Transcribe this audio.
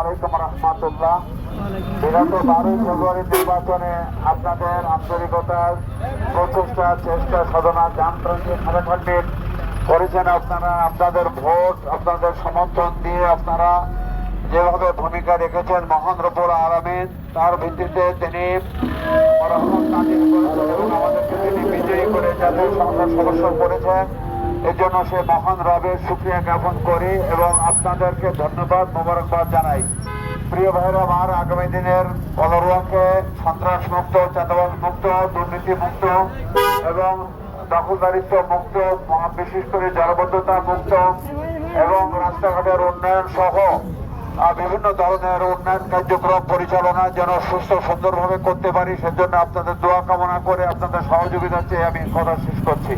আলাইকুম রহমতুল্লাহ। বিগত 12ই ফেব্রুয়ারি নির্বাচনে আপনাদের আন্তরিকতার প্রচেষ্টা, চেষ্টা, সাধনা, যান্ত্রিক খাটাখাটি করেছেন আপনারা। আপনাদের ভোট, আপনাদের সমর্থন দিয়ে আপনারা যেভাবে ভূমিকা রেখেছেন মহান রব্বুল আলামিন তার ভিত্তিতে তিনি রহমত নাজিল করেছেন এবং আমাদেরকে তিনি বিজয়ী করে জাতীয় সংসদ সদস্য করেছেন। এজন্য সে মহান রবের শুকরিয়া জ্ঞাপন করি এবং আপনাদেরকে ধন্যবাদ, মোবারকবাদ জানাই। প্রিয় ভাইরা আমার, আগামী দিনের গণরুয়াকে সন্ত্রাস মুক্ত, চাঁদাবাজ মুক্ত, দুর্নীতি মুক্ত এবং দখলদারিত্ব মুক্ত, বিশেষ করে জলাবদ্ধতা মুক্ত এবং রাস্তাঘাটের উন্নয়ন সহ বিভিন্ন ধরনের উন্নয়ন কার্যক্রম পরিচালনা যেন সুস্থ সুন্দরভাবে করতে পারি, সেজন্য আপনাদের দোয়া কামনা করে আপনাদের সহযোগিতা চেয়ে আমি কথা শেষ করছি।